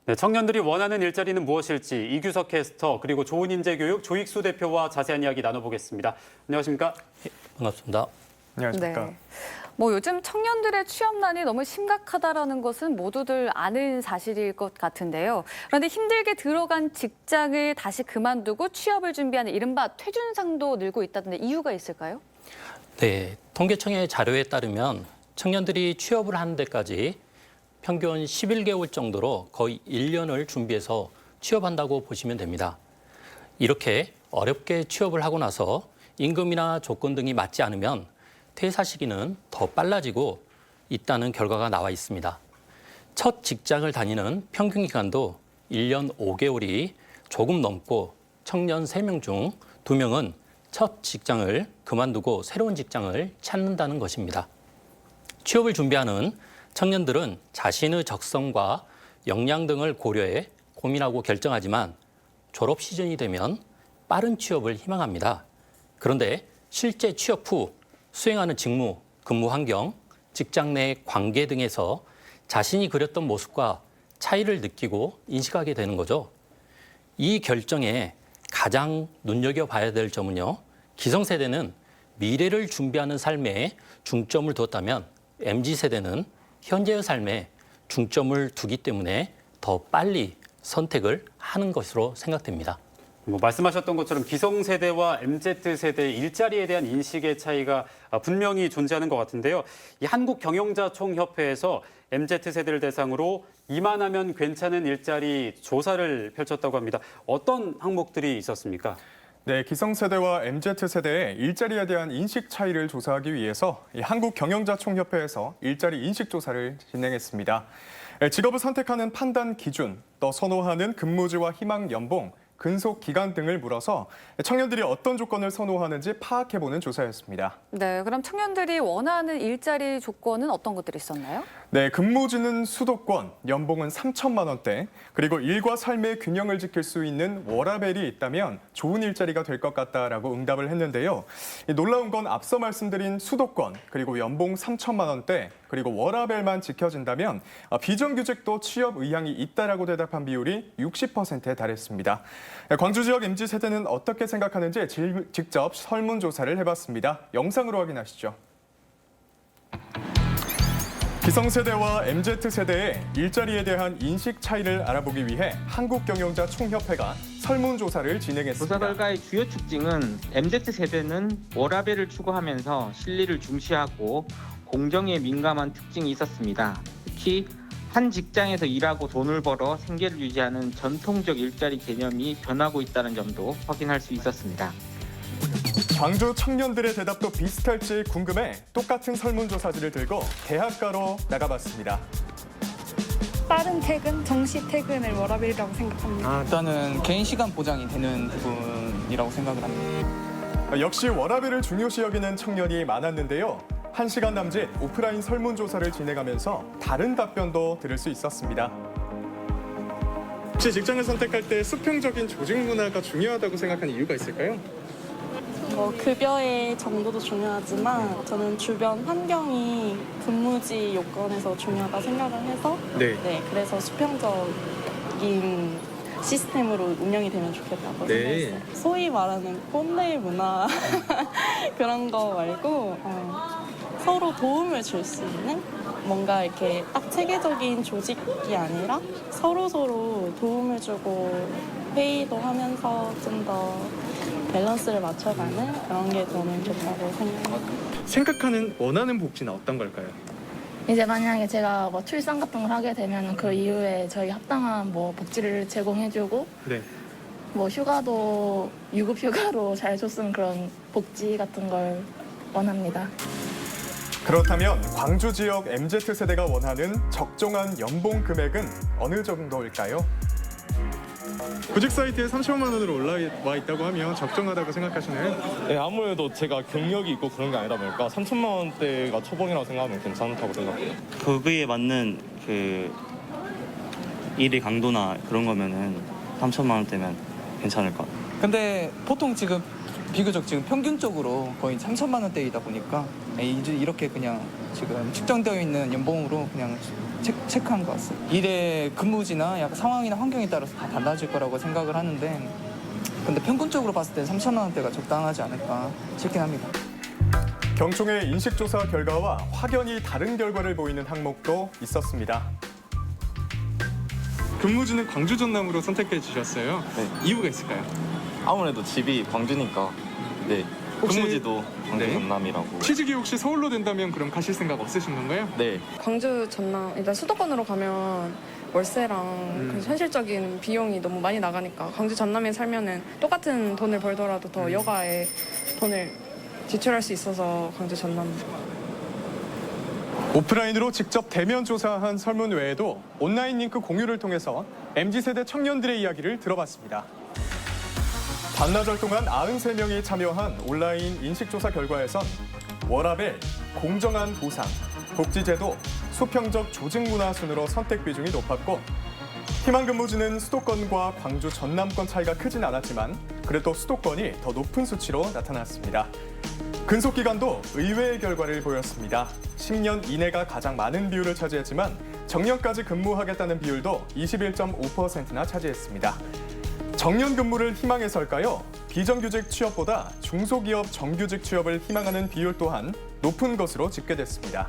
네, 청년들이 원하는 일자리는 무엇일지 이규석 캐스터 그리고 좋은인재교육 조익수 대표와 자세한 이야기 나눠보겠습니다. 안녕하십니까? 반갑습니다. 안녕하십니까? 네. 요즘 청년들의 취업난이 너무 심각하다라는 것은 모두들 아는 사실일 것 같은데요. 그런데 힘들게 들어간 직장을 다시 그만두고 취업을 준비하는 이른바 퇴준상도 늘고 있다던데 이유가 있을까요? 네, 통계청의 자료에 따르면 청년들이 취업을 하는 데까지 평균 11개월 정도로 거의 1년을 준비해서 취업한다고 보시면 됩니다. 이렇게 어렵게 취업을 하고 나서 임금이나 조건 등이 맞지 않으면 퇴사 시기는 더 빨라지고 있다는 결과가 나와 있습니다. 첫 직장을 다니는 평균 기간도 1년 5개월이 조금 넘고 청년 3명 중 2명은 첫 직장을 그만두고 새로운 직장을 찾는다는 것입니다. 취업을 준비하는 청년들은 자신의 적성과 역량 등을 고려해 고민하고 결정하지만 졸업 시즌이 되면 빠른 취업을 희망합니다. 그런데 실제 취업 후 수행하는 직무, 근무 환경, 직장 내 관계 등에서 자신이 그렸던 모습과 차이를 느끼고 인식하게 되는 거죠. 이 결정에 가장 눈여겨봐야 될 점은요. 기성세대는 미래를 준비하는 삶에 중점을 두었다면 MZ세대는 현재의 삶에 중점을 두기 때문에 더 빨리 선택을 하는 것으로 생각됩니다. 말씀하셨던 것처럼 기성세대와 MZ세대의 일자리에 대한 인식의 차이가 분명히 존재하는 것 같은데요. 이 한국경영자총협회에서 MZ세대를 대상으로 이만하면 괜찮은 일자리 조사를 펼쳤다고 합니다. 어떤 항목들이 있었습니까? 네, 기성세대와 MZ세대의 일자리에 대한 인식 차이를 조사하기 위해서 한국경영자총협회에서 일자리 인식 조사를 진행했습니다. 직업을 선택하는 판단 기준, 또 선호하는 근무지와 희망 연봉, 근속 기간 등을 물어서 청년들이 어떤 조건을 선호하는지 파악해보는 조사였습니다. 네, 그럼 청년들이 원하는 일자리 조건은 어떤 것들이 있었나요? 네, 근무지는 수도권, 연봉은 3천만 원대, 그리고 일과 삶의 균형을 지킬 수 있는 워라밸이 있다면 좋은 일자리가 될 것 같다라고 응답을 했는데요. 놀라운 건 앞서 말씀드린 수도권, 그리고 연봉 3천만 원대, 그리고 워라밸만 지켜진다면 비정규직도 취업 의향이 있다라고 대답한 비율이 60%에 달했습니다. 광주 지역 MZ세대는 어떻게 생각하는지 직접 설문조사를 해봤습니다. 영상으로 확인하시죠. 기성세대와 MZ세대의 일자리에 대한 인식 차이를 알아보기 위해 한국경영자총협회가 설문조사를 진행했습니다. 조사 결과의 주요 특징은 MZ세대는 워라밸을 추구하면서 실리를 중시하고 공정에 민감한 특징이 있었습니다. 특히 한 직장에서 일하고 돈을 벌어 생계를 유지하는 전통적 일자리 개념이 변하고 있다는 점도 확인할 수 있었습니다. 광주 청년들의 대답도 비슷할지 궁금해 똑같은 설문조사지를 들고 대학가로 나가봤습니다. 빠른 퇴근, 정시 퇴근을 워라밸이라고 생각합니다. 일단은 개인 시간 보장이 되는 부분이라고 생각을 합니다. 역시 워라밸을 중요시 여기는 청년이 많았는데요. 1시간 남짓 오프라인 설문조사를 진행하면서 다른 답변도 들을 수 있었습니다. 혹시 직장을 선택할 때 수평적인 조직 문화가 중요하다고 생각하는 이유가 있을까요? 급여의 정도도 중요하지만 저는 주변 환경이 근무지 요건에서 중요하다 생각을 해서 그래서 수평적인 시스템으로 운영이 되면 좋겠다고 생각했어요. 소위 말하는 꼰대 문화 그런 거 말고 서로 도움을 줄 수 있는 뭔가 이렇게 딱 체계적인 조직이 아니라 서로 도움을 주고 회의도 하면서 좀 더 밸런스를 맞춰가는 그런 게 저는 좋다고 생각합니다. 생각하는 원하는 복지는 어떤 걸까요? 이제 만약에 제가 출산 같은 걸 하게 되면 그 이후에 저희 합당한 복지를 제공해주고 휴가도 유급 휴가로 잘 줬으면 그런 복지 같은 걸 원합니다. 그렇다면 광주 지역 MZ세대가 원하는 적정한 연봉 금액은 어느 정도일까요? 구직 사이트에 3천만 원으로 올라와 있다고 하면 적정하다고 생각하시나요? 네, 아무래도 제가 경력이 있고 그런 게 아니다 보니까 3천만 원대가 초봉이라고 생각하면 괜찮다고 생각해요. 거기에 맞는 그 일의 강도나 그런 거면은 3천만 원대면 괜찮을 것 같아요. 근데 보통 지금 비교적 평균적으로 거의 3천만 원대이다 보니까 이렇게 그냥 지금 측정되어 있는 연봉으로 그냥 체크한 것 같습니다. 일의 근무지나 약간 상황이나 환경에 따라서 다 달라질 거라고 생각을 하는데 근데 평균적으로 봤을 때 3천만 원대가 적당하지 않을까 싶긴 합니다. 경총의 인식조사 결과와 확연히 다른 결과를 보이는 항목도 있었습니다. 근무지는 광주 전남으로 선택해 주셨어요. 네. 이유가 있을까요? 아무래도 집이 광주니까 네. 혹시- 근무지도 광주 네. 전남이라고. 취직이 혹시 서울로 된다면 그럼 가실 생각 없으신 건가요? 네. 광주 전남 일단 수도권으로 가면 월세랑 그 현실적인 비용이 너무 많이 나가니까 광주 전남에 살면은 똑같은 돈을 벌더라도 더 여가에 돈을 지출할 수 있어서 광주 전남. 오프라인으로 직접 대면 조사한 설문 외에도 온라인 링크 공유를 통해서 MZ세대 청년들의 이야기를 들어봤습니다. 반나절 동안 93명이 참여한 온라인 인식조사 결과에선 워라밸, 공정한 보상, 복지제도, 수평적 조직문화 순으로 선택 비중이 높았고 희망 근무지는 수도권과 광주 전남권 차이가 크진 않았지만 그래도 수도권이 더 높은 수치로 나타났습니다. 근속 기간도 의외의 결과를 보였습니다. 10년 이내가 가장 많은 비율을 차지했지만 정년까지 근무하겠다는 비율도 21.5%나 차지했습니다. 정년 근무를 희망해서일까요? 비정규직 취업보다 중소기업 정규직 취업을 희망하는 비율 또한 높은 것으로 집계됐습니다.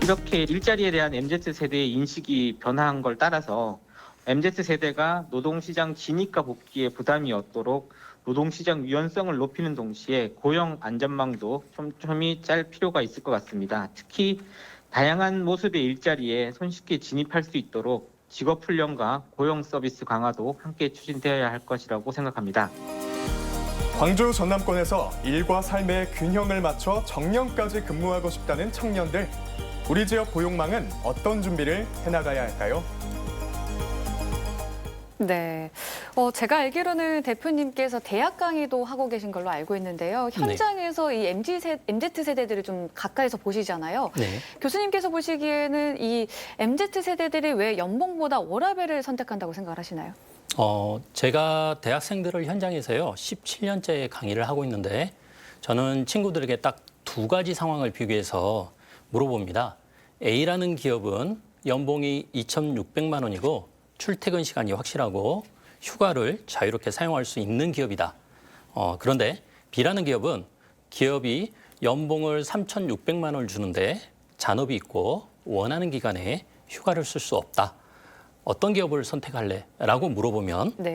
이렇게 일자리에 대한 MZ세대의 인식이 변화한 걸 따라서 MZ세대가 노동시장 진입과 복귀에 부담이 없도록 노동시장 유연성을 높이는 동시에 고용 안전망도 촘촘히 짤 필요가 있을 것 같습니다. 특히 다양한 모습의 일자리에 손쉽게 진입할 수 있도록 직업 훈련과 고용 서비스 강화도 함께 추진되어야 할 것이라고 생각합니다. 광주 전남권에서 일과 삶의 균형을 맞춰 정년까지 근무하고 싶다는 청년들. 우리 지역 고용망은 어떤 준비를 해나가야 할까요? 네. 제가 알기로는 대표님께서 대학 강의도 하고 계신 걸로 알고 있는데요. 현장에서 이 MZ세대들을 좀 가까이서 보시잖아요. 네. 교수님께서 보시기에는 이 MZ세대들이 왜 연봉보다 워라밸을 선택한다고 생각하시나요? 제가 대학생들을 현장에서요, 17년째 강의를 하고 있는데 저는 친구들에게 딱 두 가지 상황을 비교해서 물어봅니다. A라는 기업은 연봉이 2,600만 원이고 출퇴근 시간이 확실하고 휴가를 자유롭게 사용할 수 있는 기업이다. 그런데 B라는 기업은 기업이 연봉을 3,600만 원을 주는데 잔업이 있고 원하는 기간에 휴가를 쓸 수 없다. 어떤 기업을 선택할래? 라고 물어보면 네.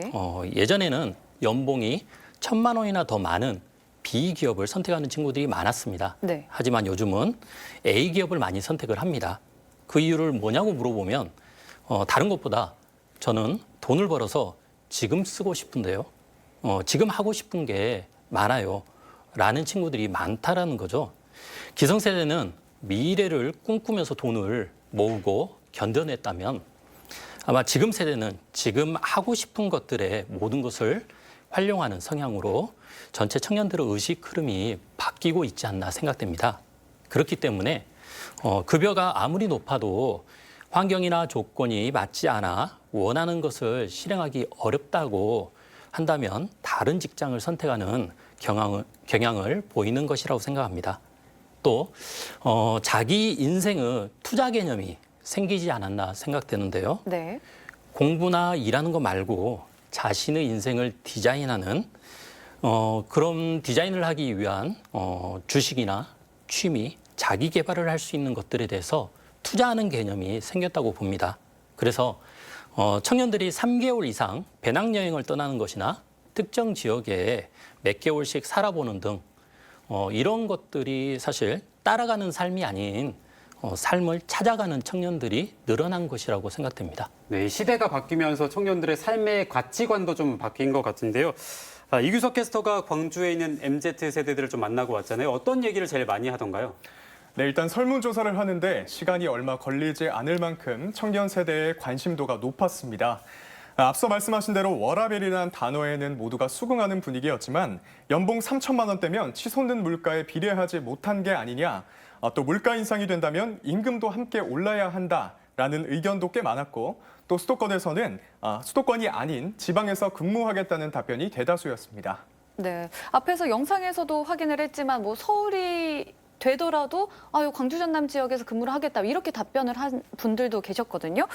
예전에는 연봉이 1,000만 원이나 더 많은 B 기업을 선택하는 친구들이 많았습니다. 네. 하지만 요즘은 A 기업을 많이 선택을 합니다. 그 이유를 뭐냐고 물어보면 다른 것보다 저는 돈을 벌어서 지금 쓰고 싶은데요. 지금 하고 싶은 게 많아요. 라는 친구들이 많다라는 거죠. 기성세대는 미래를 꿈꾸면서 돈을 모으고 견뎌냈다면 아마 지금 세대는 지금 하고 싶은 것들의 모든 것을 활용하는 성향으로 전체 청년들의 의식 흐름이 바뀌고 있지 않나 생각됩니다. 그렇기 때문에 급여가 아무리 높아도 환경이나 조건이 맞지 않아 원하는 것을 실행하기 어렵다고 한다면 다른 직장을 선택하는 경향을 보이는 것이라고 생각합니다. 또 자기 인생의 투자 개념이 생기지 않았나 생각되는데요. 네. 공부나 일하는 거 말고 자신의 인생을 디자인하는 그런 디자인을 하기 위한 주식이나 취미, 자기 개발을 할 수 있는 것들에 대해서 투자하는 개념이 생겼다고 봅니다. 그래서 청년들이 3개월 이상 배낭여행을 떠나는 것이나 특정 지역에 몇 개월씩 살아보는 등 이런 것들이 사실 따라가는 삶이 아닌 삶을 찾아가는 청년들이 늘어난 것이라고 생각됩니다. 네, 시대가 바뀌면서 청년들의 삶의 가치관도 좀 바뀐 것 같은데요. 이규석 캐스터가 광주에 있는 MZ세대들을 좀 만나고 왔잖아요. 어떤 얘기를 제일 많이 하던가요? 네, 일단 설문조사를 하는데 시간이 얼마 걸리지 않을 만큼 청년 세대의 관심도가 높았습니다. 앞서 말씀하신 대로 워라밸이라는 단어에는 모두가 수긍하는 분위기였지만 연봉 3천만 원대면 치솟는 물가에 비례하지 못한 게 아니냐, 또 물가 인상이 된다면 임금도 함께 올라야 한다라는 의견도 꽤 많았고 또 수도권에서는 수도권이 아닌 지방에서 근무하겠다는 답변이 대다수였습니다. 네. 앞에서 영상에서도 확인을 했지만 서울이 되더라도 광주 전남 지역에서 근무를 하겠다 이렇게 답변을 한 분들도 계셨거든요.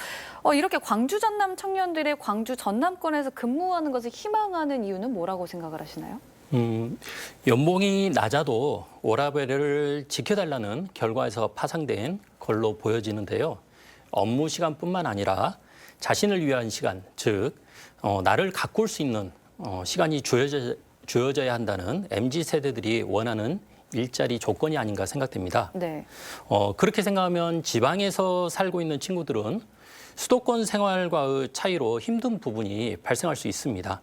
이렇게 광주 전남 청년들의 광주 전남권에서 근무하는 것을 희망하는 이유는 뭐라고 생각을 하시나요? 연봉이 낮아도 워라밸을 지켜달라는 결과에서 파생된 걸로 보여지는데요. 업무 시간뿐만 아니라 자신을 위한 시간, 즉 나를 가꿀 수 있는 시간이 주어져야 한다는 MZ세대들이 원하는 일자리 조건이 아닌가 생각됩니다. 네. 그렇게 생각하면 지방에서 살고 있는 친구들은 수도권 생활과의 차이로 힘든 부분이 발생할 수 있습니다.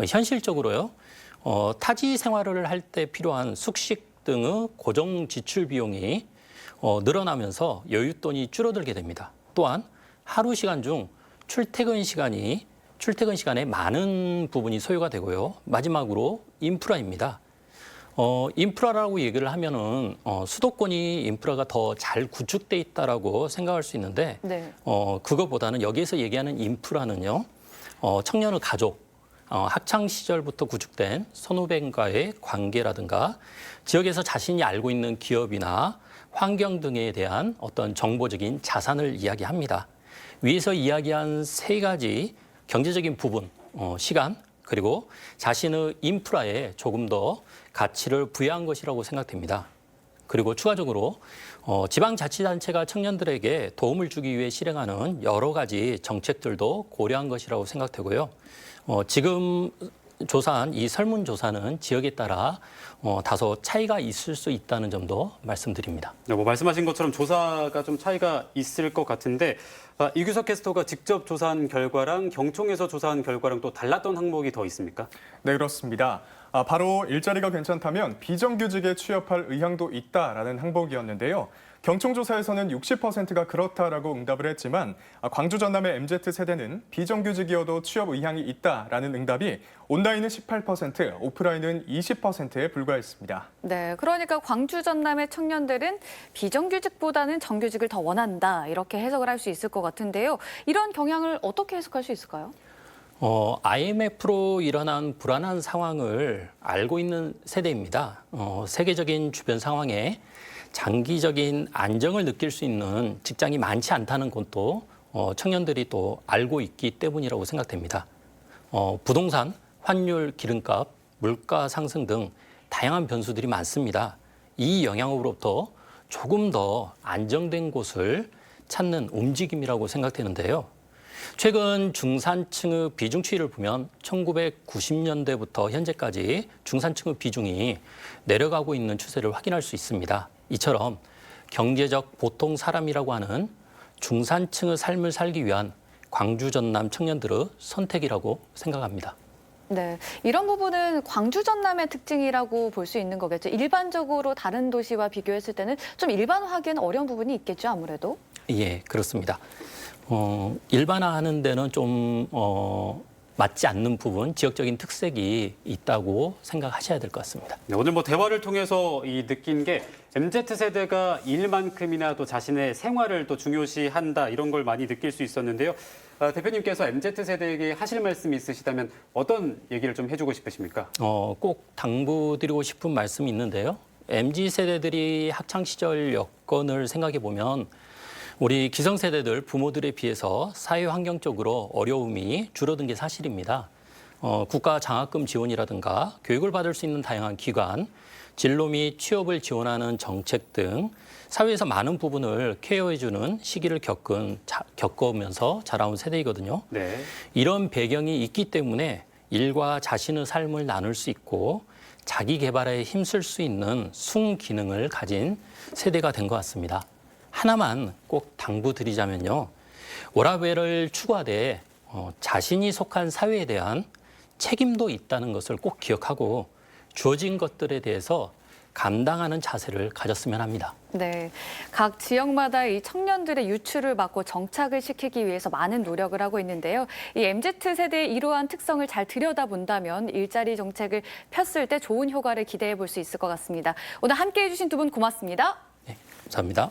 현실적으로요. 타지 생활을 할 때 필요한 숙식 등의 고정 지출 비용이 늘어나면서 여윳돈이 줄어들게 됩니다. 또한 하루 시간 중 출퇴근 시간에 많은 부분이 소요가 되고요. 마지막으로 인프라입니다. 인프라라고 얘기를 하면은 수도권이 인프라가 더 잘 구축돼 있다라고 생각할 수 있는데 네. 그거보다는 여기에서 얘기하는 인프라는요. 청년의 가족, 학창 시절부터 구축된 선후배과의 관계라든가 지역에서 자신이 알고 있는 기업이나 환경 등에 대한 어떤 정보적인 자산을 이야기합니다. 위에서 이야기한 세 가지 경제적인 부분, 시간, 그리고 자신의 인프라에 조금 더 가치를 부여한 것이라고 생각됩니다. 그리고 추가적으로 지방자치단체가 청년들에게 도움을 주기 위해 실행하는 여러 가지 정책들도 고려한 것이라고 생각되고요. 지금 조사한 이 설문조사는 지역에 따라 다소 차이가 있을 수 있다는 점도 말씀드립니다. 네, 말씀하신 것처럼 조사가 좀 차이가 있을 것 같은데 이규석 캐스터가 직접 조사한 결과랑 경총에서 조사한 결과랑 또 달랐던 항목이 더 있습니까? 네, 그렇습니다. 바로 일자리가 괜찮다면 비정규직에 취업할 의향도 있다라는 항목이었는데요. 경총조사에서는 60%가 그렇다라고 응답을 했지만 광주 전남의 MZ세대는 비정규직이어도 취업 의향이 있다라는 응답이 온라인은 18%, 오프라인은 20%에 불과했습니다. 네, 그러니까 광주 전남의 청년들은 비정규직보다는 정규직을 더 원한다 이렇게 해석을 할 수 있을 것 같은데요. 이런 경향을 어떻게 해석할 수 있을까요? IMF로 일어난 불안한 상황을 알고 있는 세대입니다. 세계적인 주변 상황에 장기적인 안정을 느낄 수 있는 직장이 많지 않다는 것도 청년들이 또 알고 있기 때문이라고 생각됩니다. 부동산, 환율, 기름값, 물가 상승 등 다양한 변수들이 많습니다. 이 영향으로부터 조금 더 안정된 곳을 찾는 움직임이라고 생각되는데요. 최근 중산층의 비중 추이를 보면 1990년대부터 현재까지 중산층의 비중이 내려가고 있는 추세를 확인할 수 있습니다. 이처럼 경제적 보통 사람이라고 하는 중산층의 삶을 살기 위한 광주 전남 청년들의 선택이라고 생각합니다. 네, 이런 부분은 광주 전남의 특징이라고 볼 수 있는 거겠죠. 일반적으로 다른 도시와 비교했을 때는 좀 일반화하기는 어려운 부분이 있겠죠, 아무래도. 예, 그렇습니다. 일반화하는 데는 좀 맞지 않는 부분, 지역적인 특색이 있다고 생각하셔야 될 것 같습니다. 네, 오늘 대화를 통해서 느낀 게 MZ세대가 일만큼이나 또 자신의 생활을 또 중요시한다 이런 걸 많이 느낄 수 있었는데요. 대표님께서 MZ세대에게 하실 말씀이 있으시다면 어떤 얘기를 좀 해주고 싶으십니까? 꼭 당부드리고 싶은 말씀이 있는데요. MZ세대들이 학창시절 여건을 생각해 보면 우리 기성세대들 부모들에 비해서 사회환경적으로 어려움이 줄어든 게 사실입니다. 국가 장학금 지원이라든가 교육을 받을 수 있는 다양한 기관, 진로 및 취업을 지원하는 정책 등 사회에서 많은 부분을 케어해주는 시기를 겪으면서 자라온 세대이거든요. 네. 이런 배경이 있기 때문에 일과 자신의 삶을 나눌 수 있고 자기 개발에 힘쓸 수 있는 순기능을 가진 세대가 된 것 같습니다. 하나만 꼭 당부드리자면요. 워라밸을 추구하되 자신이 속한 사회에 대한 책임도 있다는 것을 꼭 기억하고 주어진 것들에 대해서 감당하는 자세를 가졌으면 합니다. 네, 각 지역마다 이 청년들의 유출을 막고 정착을 시키기 위해서 많은 노력을 하고 있는데요. 이 MZ세대의 이러한 특성을 잘 들여다본다면 일자리 정책을 폈을 때 좋은 효과를 기대해 볼 수 있을 것 같습니다. 오늘 함께해 주신 두 분 고맙습니다. 네, 감사합니다.